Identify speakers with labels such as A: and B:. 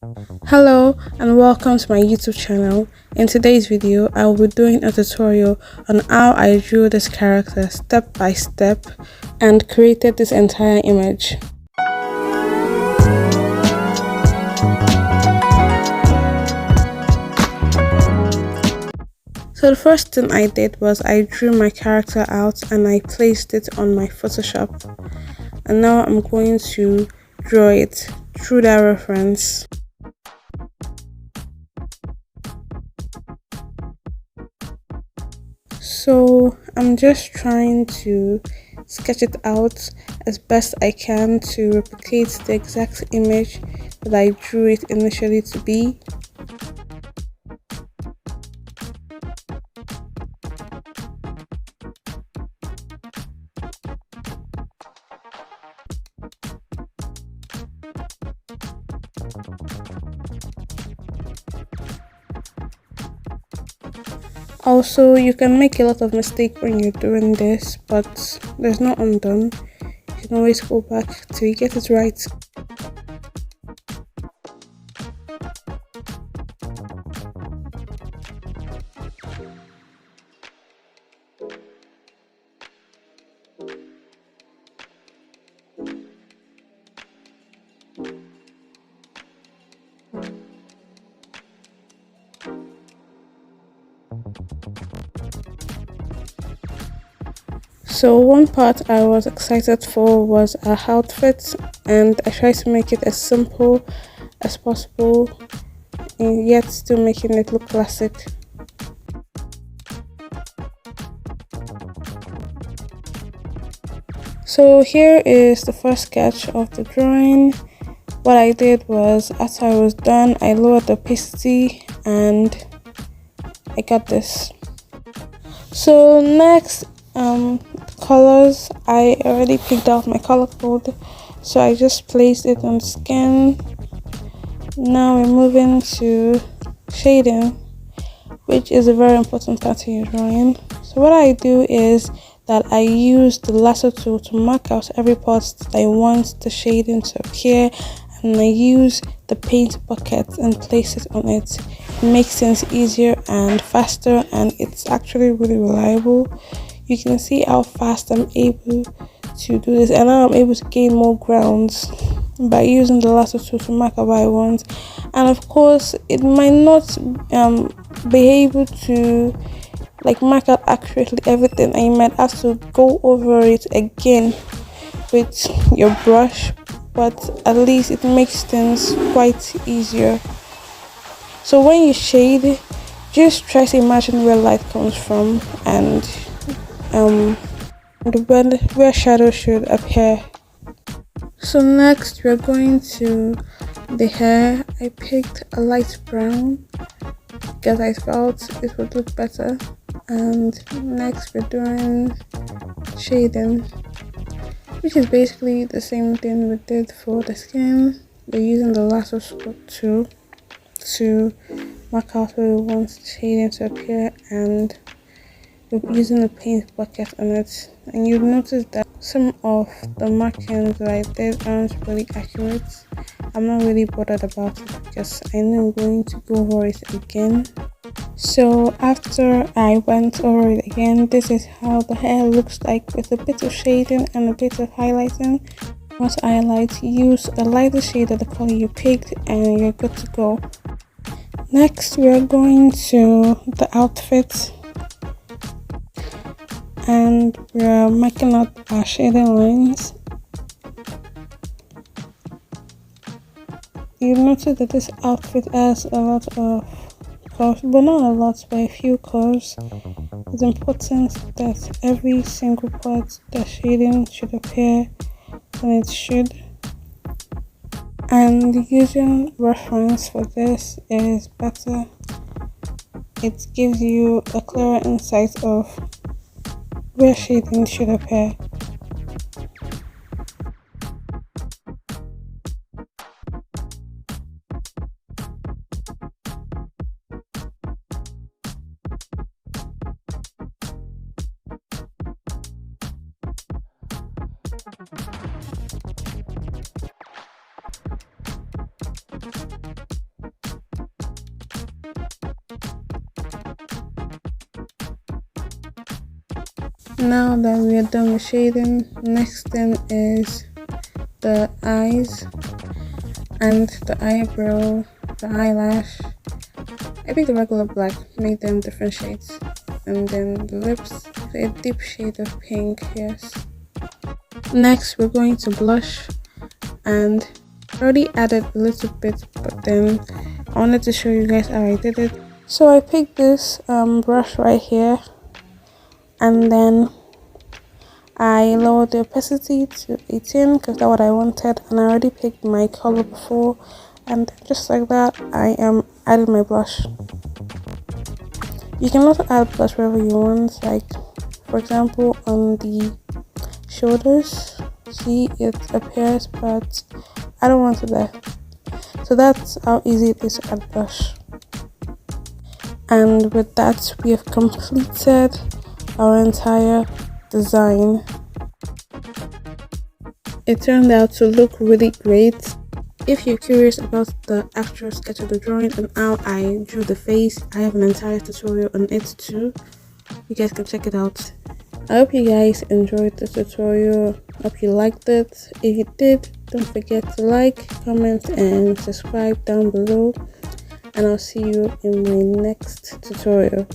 A: Hello and welcome to my YouTube channel. In today's video, I will be doing a tutorial on how I drew this character step by step and created this entire image. So the first thing I did was I drew my character out and I placed it on my Photoshop. And now I'm going to draw it through that reference. So I'm just trying to sketch it out as best I can to replicate the exact image that I drew it initially to be. Also, you can make a lot of mistakes when you're doing this, but there's no undone. You can always go back till you get it right. So one part I was excited for was our outfit, and I tried to make it as simple as possible and yet still making it look classic. So here is the first sketch of the drawing. What I did was, after I was done, I lowered the opacity and I got this. So next, colors, I already picked out my color code, so I just placed it on skin. Now we're moving to shading, which is a very important part in your drawing. So what I do is that I use the lasso tool to mark out every part that I want the shading to appear, and I use the paint bucket and place it on it. It makes things easier and faster, and it's actually really reliable. You can see how fast I'm able to do this, and now I'm able to gain more grounds by using the lasso tool to mark out what I want. And of course, it might not be able to mark out accurately everything, and you might have to go over it again with your brush, but at least it makes things quite easier. So when you shade, just try to imagine where light comes from and where shadow should appear. So next we're going to the hair. I picked a light brown because I felt it would look better. And next we're doing shading, which is basically the same thing we did for the skin. We're using the lasso tool to mark out where we want the shading to appear, and we're using the paint bucket on it. And you'll notice that some of the markings that I did aren't really accurate. I'm not really bothered about it because I know I'm going to go over it again. So after I went over it again, this is how the hair looks like with a bit of shading and a bit of highlighting. Once I highlight, use a lighter shade of the color you picked and you're good to go. Next we are going to the outfit, and we are marking out our shading lines. You notice that this outfit has a lot of curves, but not a lot, but a few curves. It's important that every single part the shading should appear when it should. And using reference for this is better. It gives you a clearer insight of where shading should appear. Now that we are done with shading, next thing is the eyes and the eyebrow, the eyelash. I picked the regular black, made them different shades, and then the lips, a deep shade of pink. Yes. Next, we're going to blush, and I already added a little bit, but then I wanted to show you guys how I did it. So I picked this brush right here, and then I lowered the opacity to 18 because that's what I wanted, and I already picked my color before, and just like that I am adding my blush. You can also add blush wherever you want, like for example on the shoulders. See, it appears, but I don't want it there. So that's how easy it is to add blush. And with that, we have completed our entire design. It turned out to look really great. If you're curious about the actual sketch of the drawing and how I drew the face, I have an entire tutorial on it too. You guys can check it out. I hope you guys enjoyed the tutorial. Hope you liked it. If you did, don't forget to like, comment and subscribe down below, and I'll see you in my next tutorial.